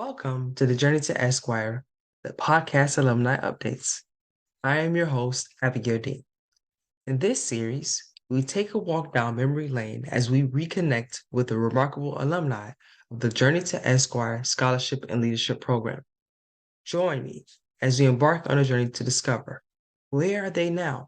Welcome to the Journey to Esquire, the podcast alumni updates. I am your host, Abigail D. In this series, we take a walk down memory lane as we reconnect with the remarkable alumni of the Journey to Esquire Scholarship and Leadership Program. Join me as we embark on a journey to discover where are they now?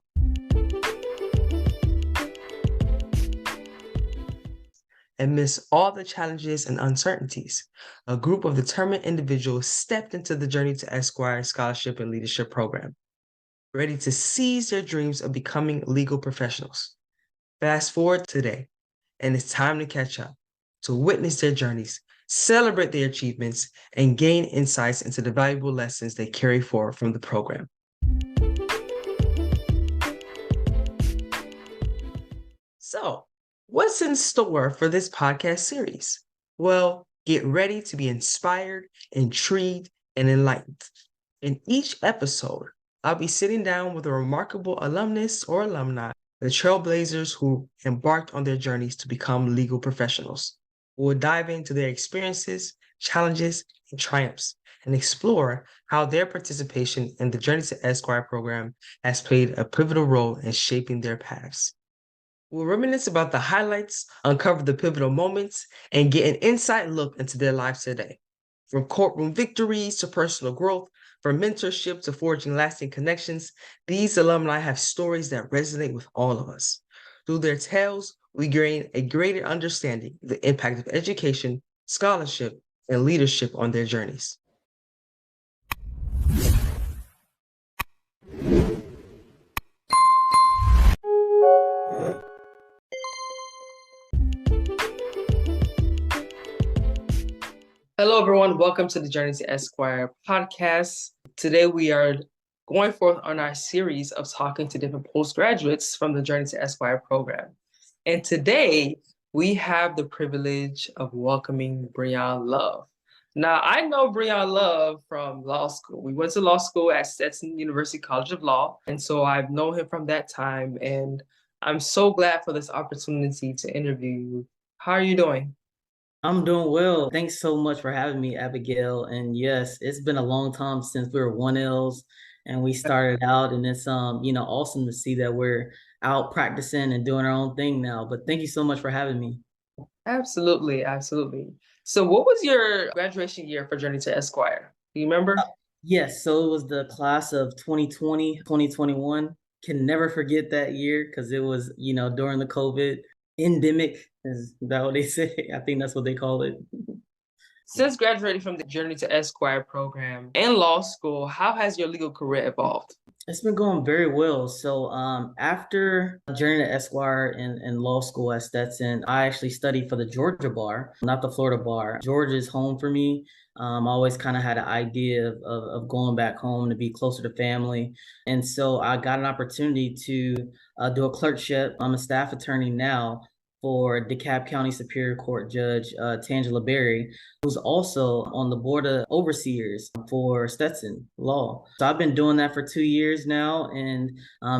Amidst all the challenges and uncertainties, a group of determined individuals stepped into the Journey to Esquire Scholarship and Leadership Program, ready to seize their dreams of becoming legal professionals. Fast forward today, and it's time to catch up, to witness their journeys, celebrate their achievements, and gain insights into the valuable lessons they carry forward from the program. So, what's in store for this podcast series? Well, get ready to be inspired, intrigued, and enlightened. In each episode, I'll be sitting down with a remarkable alumnus or alumni, the trailblazers who embarked on their journeys to become legal professionals. We'll dive into their experiences, challenges, and triumphs, and explore how their participation in the Journey to Esquire program has played a pivotal role in shaping their paths. We'll reminisce about the highlights, uncover the pivotal moments, and get an inside look into their lives today. From courtroom victories to personal growth, from mentorship to forging lasting connections, these alumni have stories that resonate with all of us. Through their tales, we gain a greater understanding of the impact of education, scholarship, and leadership on their journeys. Hello, everyone. Welcome to the Journey to Esquire podcast. Today, we are going forth on our series of talking to different postgraduates from the Journey to Esquire program. And today, we have the privilege of welcoming Breyon Love. Now, I know Breyon Love from law school. We went to law school at Stetson University College of Law. And so I've known him from that time. And I'm so glad for this opportunity to interview you. How are you doing? I'm doing well. Thanks so much for having me, Abigail. And yes, it's been a long time since we were 1Ls and we started out, and it's awesome to see that we're out practicing and doing our own thing now. But thank you so much for having me. Absolutely, absolutely. So what was your graduation year for Journey to Esquire? Do you remember? Yes, so it was the class of 2020, 2021. Can never forget that year because it was, during the COVID endemic. Is that what they say? I think that's what they call it. Since graduating from the Journey to Esquire program in law school, how has your legal career evolved? It's been going very well. So after Journey to Esquire in law school at Stetson, I actually studied for the Georgia bar, not the Florida bar. Georgia is home for me. I always kind of had an idea of going back home to be closer to family. And so I got an opportunity to do a clerkship. I'm a staff attorney now for DeKalb County Superior Court Judge Tangela Barrie, who's also on the board of overseers for Stetson Law. So I've been doing that for 2 years now, and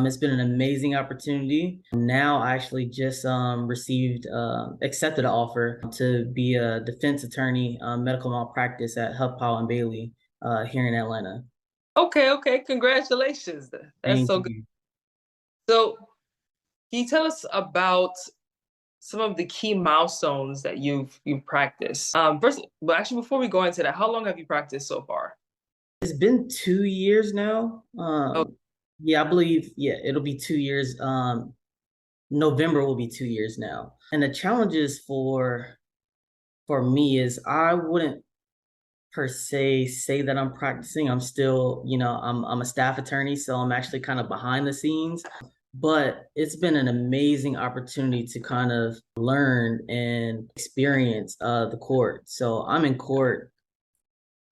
it's been an amazing opportunity. Now I actually just accepted an offer to be a defense attorney, medical malpractice at Huff Powell and Bailey here in Atlanta. Okay. Congratulations. That's Thank so you. good. So can you tell us about some of the key milestones that you've practiced? Before we go into that, how long have you practiced so far? It's been 2 years now. Oh. Yeah, I believe, it'll be 2 years. November will be 2 years now. And the challenges for me is I wouldn't per se say that I'm practicing. I'm still, I'm a staff attorney, so I'm actually kind of behind the scenes. But it's been an amazing opportunity to kind of learn and experience the court. So I'm in court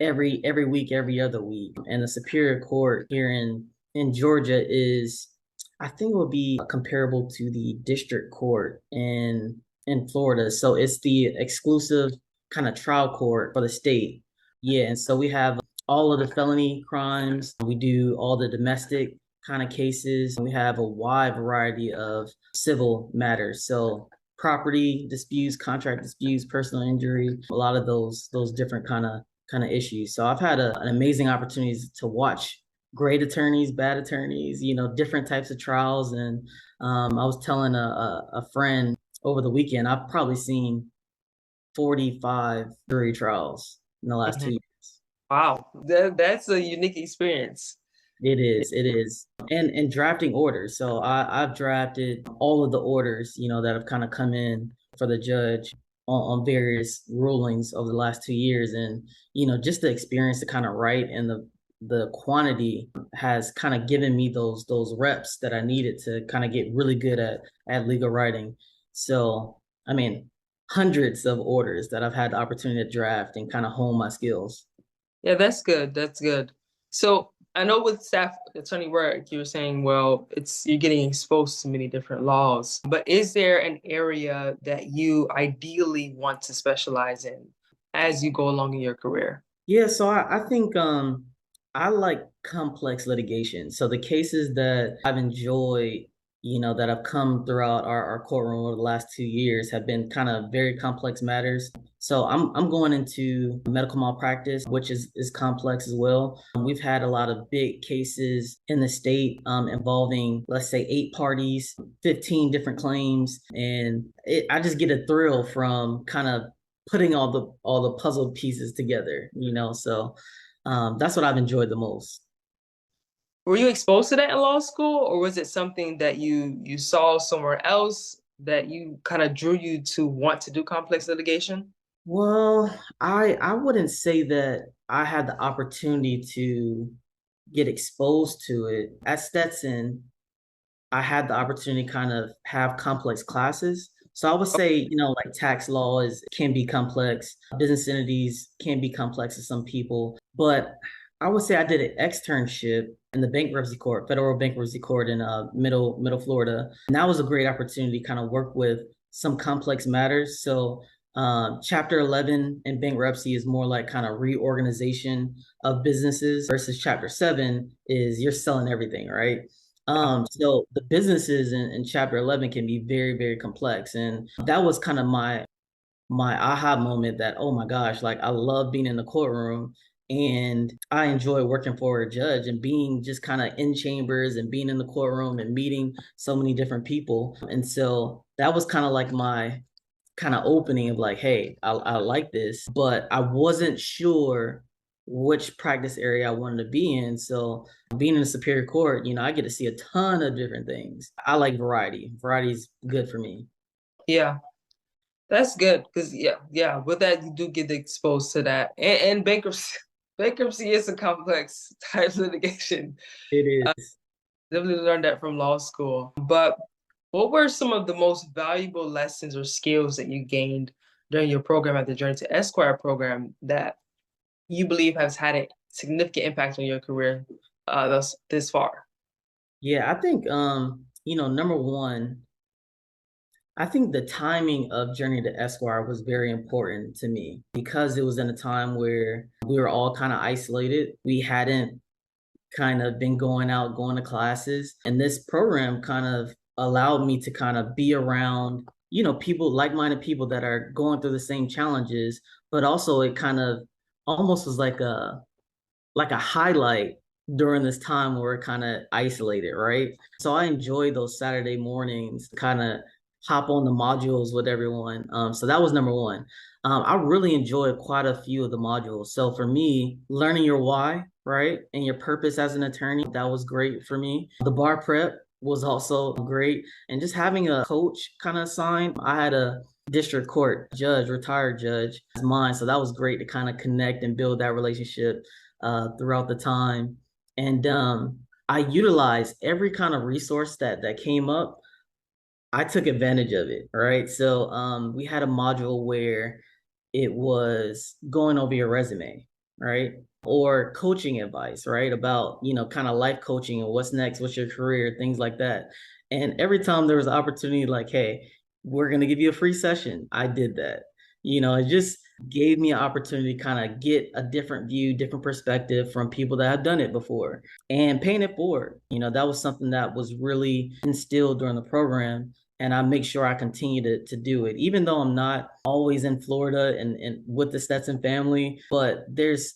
every week, every other week. And the Superior Court here in Georgia is, I think it will be comparable to the district court in Florida. So it's the exclusive kind of trial court for the state. Yeah, and so we have all of the felony crimes. We do all the domestic kind of cases. We have a wide variety of civil matters. So property disputes, contract disputes, personal injury, a lot of those different kind kind of issues. So I've had an amazing opportunity to watch great attorneys, bad attorneys, different types of trials. And I was telling a friend over the weekend, I've probably seen 45 jury trials in the last Mhm. 2 years. Wow, that's a unique experience. It is. And drafting orders. So I've drafted all of the orders, that have kind of come in for the judge on various rulings over the last 2 years. And, just the experience to kind of write and the quantity has kind of given me those reps that I needed to kind of get really good at legal writing. So, I mean, hundreds of orders that I've had the opportunity to draft and kind of hone my skills. Yeah, that's good. That's good. So I know with staff attorney work, you were saying, well, it's you're getting exposed to many different laws, but is there an area that you ideally want to specialize in as you go along in your career? Yeah, so I think I like complex litigation. So the cases that I've enjoyed, that have come throughout our courtroom over the last 2 years have been kind of very complex matters. So I'm going into medical malpractice, which is complex as well. We've had a lot of big cases in the state involving, let's say, 8 parties, 15 different claims, and I just get a thrill from kind of putting all the puzzle pieces together, So that's what I've enjoyed the most. Were you exposed to that in law school, or was it something that you saw somewhere else that you kind of drew you to want to do complex litigation? Well, I wouldn't say that I had the opportunity to get exposed to it. At Stetson, I had the opportunity to kind of have complex classes. So I would say, like tax law can be complex. Business entities can be complex to some people. But I would say I did an externship in the bankruptcy court, federal bankruptcy court in middle Florida. And that was a great opportunity to kind of work with some complex matters. So Chapter 11 in bankruptcy is more like kind of reorganization of businesses versus Chapter 7 is you're selling everything, right? So the businesses in Chapter 11 can be very, very complex. And that was kind of my aha moment that, oh my gosh, like I love being in the courtroom and I enjoy working for a judge and being just kind of in chambers and being in the courtroom and meeting so many different people. And so that was kind of like my kind of opening of like, hey, I like this, but I wasn't sure which practice area I wanted to be in. So being in the Superior Court, I get to see a ton of different things. I like variety. Variety is good for me. Yeah, that's good because yeah, with that you do get exposed to that, and bankruptcy. Bankruptcy is a complex type of litigation. It I is. definitely learned that from law school. But what were some of the most valuable lessons or skills that you gained during your program at the Journey to Esquire program that you believe has had a significant impact on your career thus this far? Yeah, I think number one, I think the timing of Journey to Esquire was very important to me because it was in a time where we were all kind of isolated. We hadn't kind of been going out, going to classes. And this program kind of allowed me to kind of be around, people, like-minded people that are going through the same challenges, but also it kind of almost was like a highlight during this time where we're kind of isolated, right? So I enjoy those Saturday mornings, kind of hop on the modules with everyone. So that was number one. I really enjoyed quite a few of the modules. So for me, learning your why, right, and your purpose as an attorney, that was great for me. The bar prep was also great, and just having a coach kind of assigned. I had a district court judge, retired judge, as mine, so that was great to kind of connect and build that relationship throughout the time. And I utilized every kind of resource that came up. I took advantage of it. Right. So we had a module where it was going over your resume, right? Or coaching advice, right? About, kind of life coaching and what's next, what's your career, things like that. And every time there was an opportunity, like, hey, we're going to give you a free session, I did that. It just gave me an opportunity to kind of get a different view, different perspective from people that have done it before and paying it forward. That was something that was really instilled during the program. and I make sure I continue to do it, even though I'm not always in Florida and with the Stetson family. But there's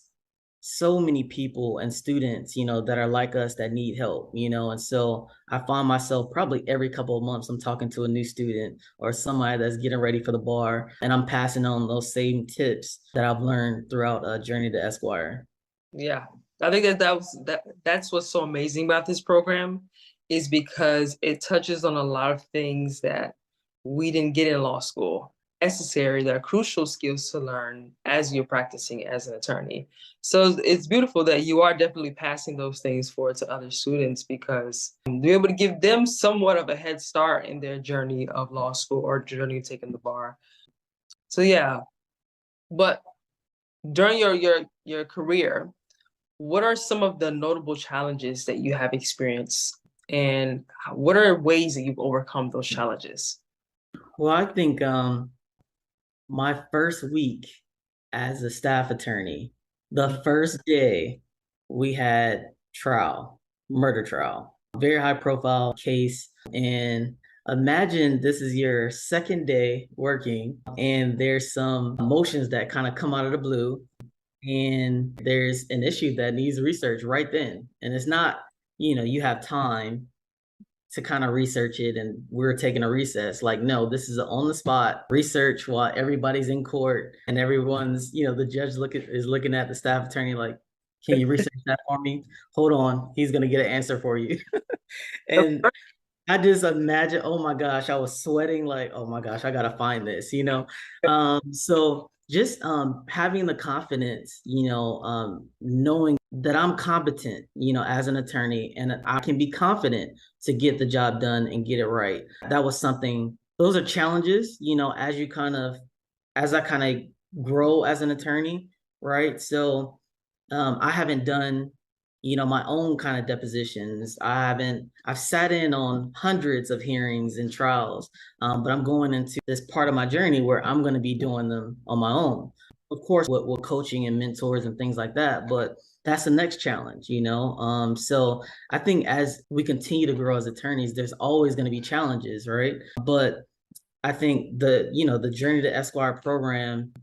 so many people and students, that are like us that need help, and so I find myself probably every couple of months I'm talking to a new student or somebody that's getting ready for the bar, and I'm passing on those same tips that I've learned throughout a journey to Esquire. Yeah, I think that's what's so amazing about this program is because it touches on a lot of things that we didn't get in law school. Necessary, they're crucial skills to learn as you're practicing as an attorney. So it's beautiful that you are definitely passing those things forward to other students because you're able to give them somewhat of a head start in their journey of law school or journey of taking the bar. So yeah, but during your career, what are some of the notable challenges that you have experienced, and what are ways that you've overcome those challenges? Well, I think my first week as a staff attorney, the first day we had murder trial, very high profile case. And imagine this is your second day working, and there's some emotions that kind of come out of the blue, and there's an issue that needs research right then. And it's not, you have time to kind of research it and we're taking a recess. Like, no, this is on the spot research while everybody's in court and everyone's, the judge is looking at the staff attorney like, can you research that for me? Hold on, he's gonna get an answer for you. And I just imagine, oh my gosh, I was sweating like, oh my gosh, I gotta find this. So just having the confidence, knowing that I'm competent, as an attorney, and I can be confident to get the job done and get it right. That was something, those are challenges, as I kind of grow as an attorney, right? So I haven't done, my own kind of depositions. I've sat in on hundreds of hearings and trials, but I'm going into this part of my journey where I'm going to be doing them on my own. Of course, with coaching and mentors and things like that, but that's the next challenge. So I think as we continue to grow as attorneys, there's always going to be challenges, right? But I think the Journey to Esquire program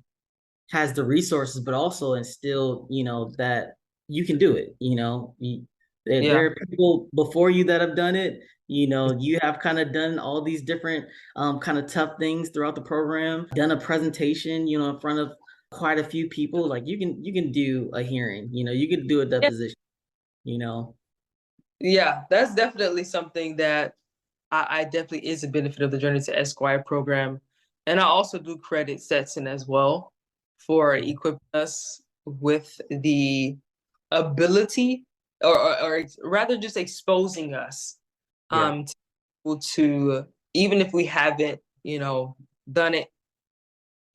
has the resources, but also instilled, that you can do it. There Yeah, are people before you that have done it. You have kind of done all these different kind of tough things throughout the program, done a presentation, in front of quite a few people. Like you can do a hearing, you can do a yeah, deposition, you know. yeah. That's definitely something that I definitely is a benefit of the Journey to Esquire program, and I also do credit Stetson as well for equipping us with the ability, or rather, just exposing us Yeah. to even if we haven't, done it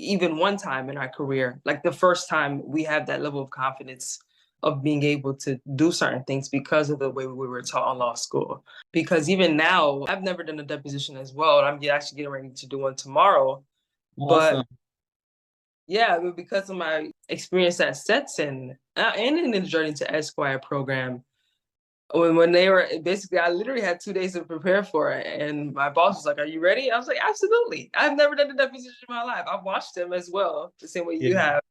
even one time in our career, like the first time we have that level of confidence of being able to do certain things because of the way we were taught in law school. Because even now, I've never done a deposition as well. I'm actually getting ready to do one tomorrow. But Awesome. yeah, because of my experience at Stetson and in the Journey to Esquire program, when they were basically, I literally had 2 days to prepare for it, and my boss was like, "Are you ready?" I was like, "Absolutely." I've never done a deposition in my life. I've watched them as well, the same way you Yeah. have.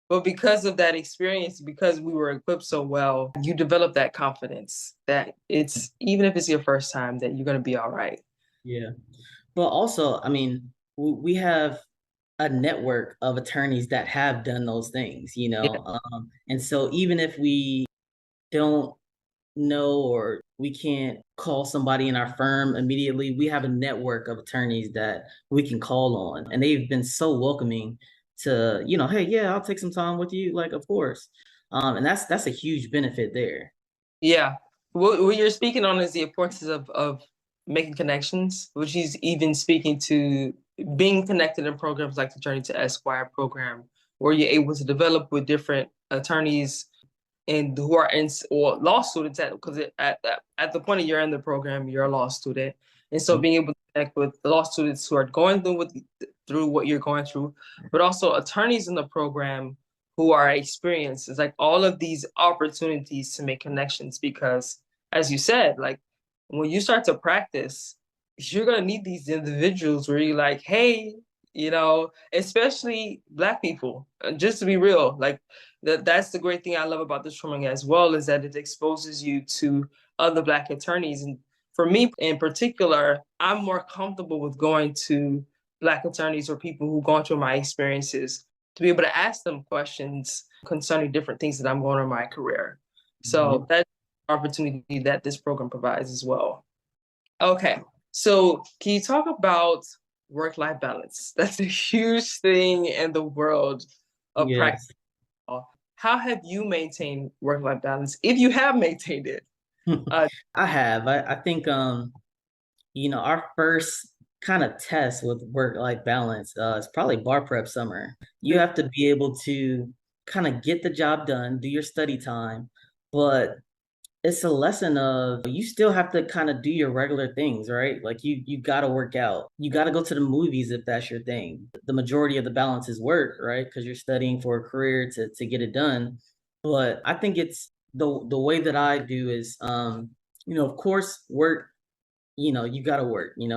But because of that experience, because we were equipped so well, you develop that confidence that it's even if it's your first time, that you're gonna be all right. Yeah. But also, I mean, we have a network of attorneys that have done those things, Yeah, and so even if we don't know or we can't call somebody in our firm immediately, we have a network of attorneys that we can call on, and they've been so welcoming to, hey, yeah, I'll take some time with you, like, of course. And that's a huge benefit there. yeah. What you're speaking on is the importance of making connections, which is even speaking to being connected in programs like the Journey to Esquire program, where you're able to develop with different attorneys and who are in or law students because at the point of you're in the program, you're a law student, and so being able to connect with the law students who are going through what you're going through, but also attorneys in the program who are experienced. It's like all of these opportunities to make connections because, as you said, like when you start to practice, you're gonna need these individuals where you're like, hey, especially Black people. Just to be real, like that's the great thing I love about this training as well, is that it exposes you to other Black attorneys. And for me in particular, I'm more comfortable with going to Black attorneys or people who've gone through my experiences to be able to ask them questions concerning different things that I'm going on in my career. Mhm. So that's an opportunity that this program provides as well. Okay, so can you talk about work-life balance? That's a huge thing in the world of practice. Yes. How have you maintained work-life balance, if you have maintained it? Uh, I have. I think our first kind of test with work-life balance is probably bar prep summer. You have to be able to kind of get the job done, do your study time, but it's a lesson of you still have to kind of do your regular things, right? Like you got to work out. You got to go to the movies if that's your thing. The majority of the balance is work, right? Because you're studying for a career to get it done. But I think it's the way that I do is of course work, you gotta work, we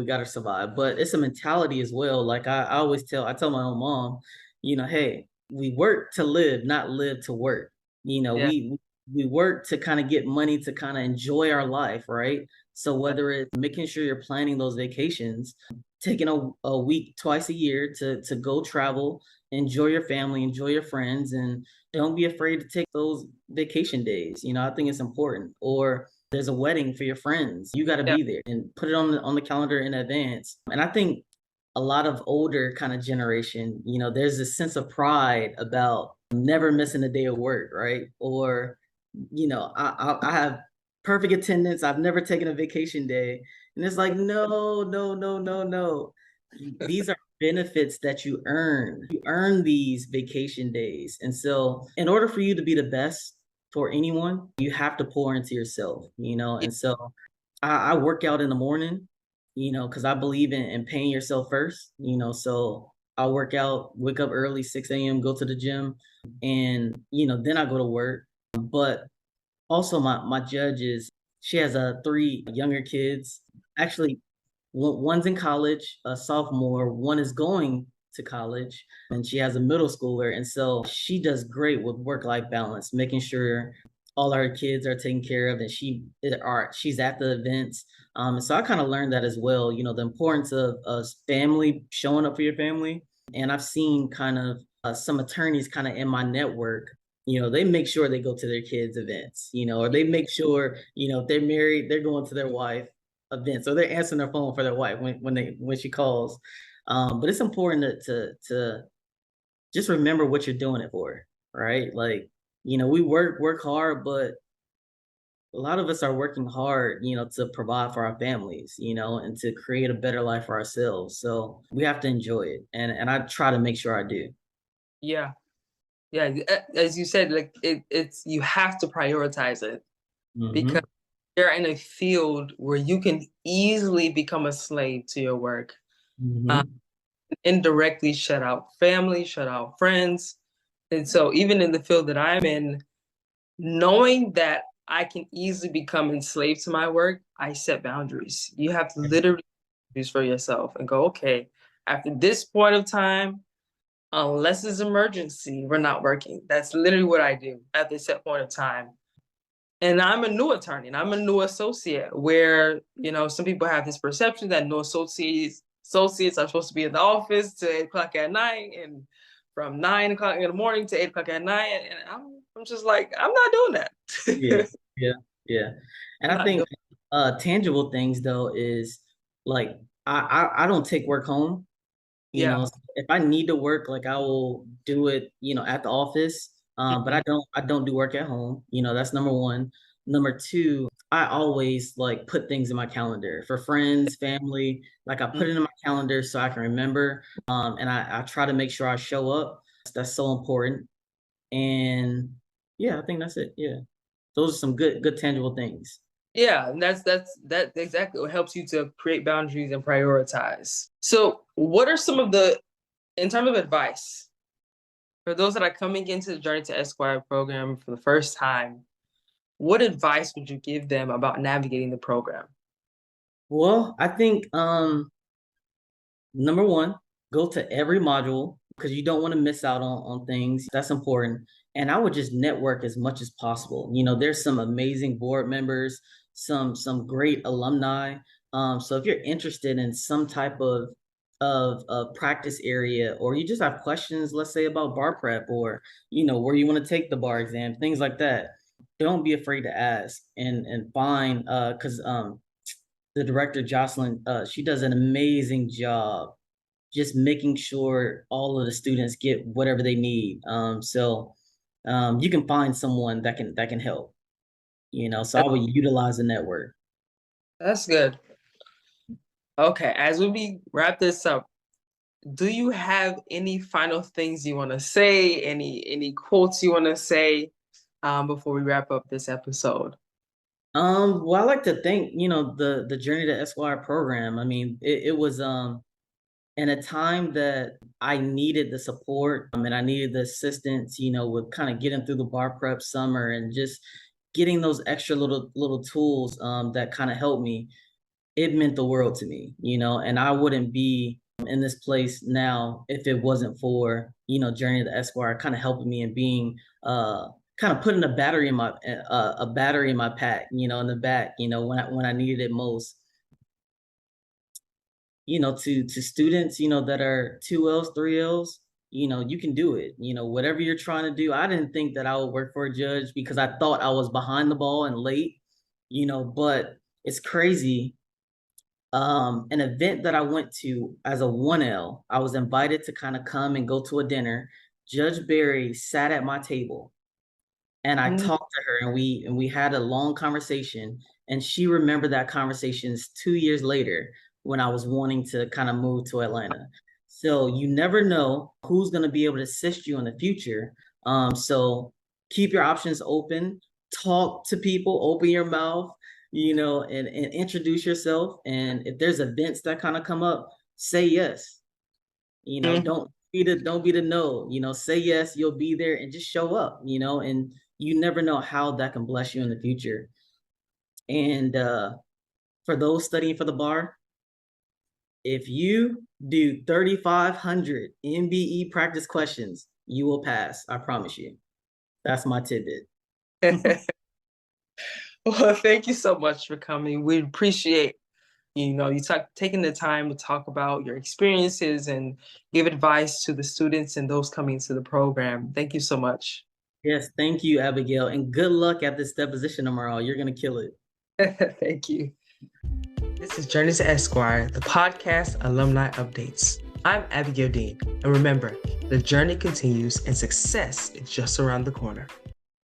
gotta survive. But it's a mentality as well. Like I tell my own mom, hey, we work to live, not live to work. You know, yeah, we work to kind of get money to kind of enjoy our life, right? So whether it's making sure you're planning those vacations, taking a week twice a year to go travel, enjoy your family, enjoy your friends, and don't be afraid to take those vacation days. I think it's important. Or there's a wedding for your friends, you got to yeah, be there and put it on the calendar in advance. And I think a lot of older kind of generation, there's a sense of pride about never missing a day of work, right? Or I have perfect attendance, I've never taken a vacation day. And it's like, no, no, no, no, no. These are benefits that you earn these vacation days. And so in order for you to be the best for anyone, you have to pour into yourself. yeah, And so I work out in the morning, because I believe in paying yourself first. So I work out, wake up early, 6 a.m., go to the gym, and then I go to work. But also my judge is, she has three younger kids. Actually, one's in college, a sophomore, one is going to college, and she has a middle schooler. And so she does great with work-life balance, making sure all our kids are taken care of, and she's at the events. And so I kind of learned that as well, the importance of family, showing up for your family. And I've seen kind of some attorneys kind of in my network, they make sure they go to their kids' events, or they make sure, if they're married, they're going to their wife events, or they're answering their phone for their wife when she calls. But it's important to just remember what you're doing it for, right? Like, we work hard, but a lot of us are working hard, to provide for our families, and to create a better life for ourselves. So we have to enjoy it, and I try to make sure I do. yeah, yeah. As you said, like it's you have to prioritize it because Mm-hmm. you're in a field where you can easily become a slave to your work. Uh, Mm-hmm. Indirectly shut out family, shut out friends. And so even in the field that I'm in, knowing that I can easily become enslaved to my work, I set boundaries. You have to literally choose for yourself and go, okay, after this point of time, unless it's emergency, we're not working. That's literally what I do at this set point of time. And I'm a new attorney and I'm a new associate where, some people have this perception that new associates are supposed to be in the office to 8 o'clock at night and from 9 o'clock in the morning to 8 o'clock at night. And I'm just like, I'm not doing Yeah, that. yeah, yeah. And I'm I not doing think tangible things though is like I don't take work home. Yeah. If I need to work, like I will do it, at the office. But Mhm. I don't do work at home. That's number one. Number two, I always like put things in my calendar for friends, family. Like I put it in my calendar so I can remember. And I try to make sure I show up. That's so important. And yeah, I think that's it. Yeah. Those are some good tangible things. Yeah, and that's exactly what helps you to create boundaries and prioritize. So, what are some of in terms of advice, for those that are coming into the Journey to Esquire program for the first time, what advice would you give them about navigating the program? Well, I think number one, go to every module because you don't want to miss out on things. That's important. And I would just network as much as possible. There's some amazing board members, some great alumni. So if you're interested in some type of practice area, or you just have questions, let's say about bar prep, or where you want to take the bar exam, things like that, don't be afraid to ask and find because the director Jocelyn, she does an amazing job just making sure all of the students get whatever they need. So you can find someone that can help. So I That- would utilize the network. That's good. Okay, as we wrap this up, do you have any final things you want to say? Any quotes you want to say before we wrap up this episode? Well, I like to thank the Journey to Esquire program. I mean, it was in a time that I needed the support and I needed the assistance, with kind of getting through the bar prep summer and just getting those extra little tools that kind of helped me. It meant the world to me, and I wouldn't be in this place now if it wasn't for, Journey to Esquire kind of helping me and being kind of putting a battery in my pack, in the back, when I needed it most. To students, that are 2Ls, 3Ls, you can do it. Whatever you're trying to do. I didn't think that I would work for a judge because I thought I was behind the ball and late, but it's crazy. An event that I went to as a 1L, I was invited to kind of come and go to a dinner. Judge Barrie sat at my table and I Mm. talked to her and we had a long conversation, and she remembered that conversations 2 years later when I was wanting to kind of move to Atlanta. So you never know who's going to be able to assist you in the future. So keep your options open, talk to people, open your mouth, and introduce yourself. And if there's events that kind of come up, say yes. Mm. Don't be the no. Say yes, you'll be there, and just show up. And you never know how that can bless you in the future. And for those studying for the bar, if you do 3,500 MBE practice questions, you will pass. I promise you. That's my tidbit. Well, thank you so much for coming. We appreciate taking the time to talk about your experiences and give advice to the students and those coming to the program. Thank you so much. Yes, thank you, Abigail, and good luck at this deposition tomorrow. You're gonna kill it. Thank you. This is Journey to Esquire, the podcast alumni updates. I'm Abigail Dean, and remember, the journey continues and success is just around the corner.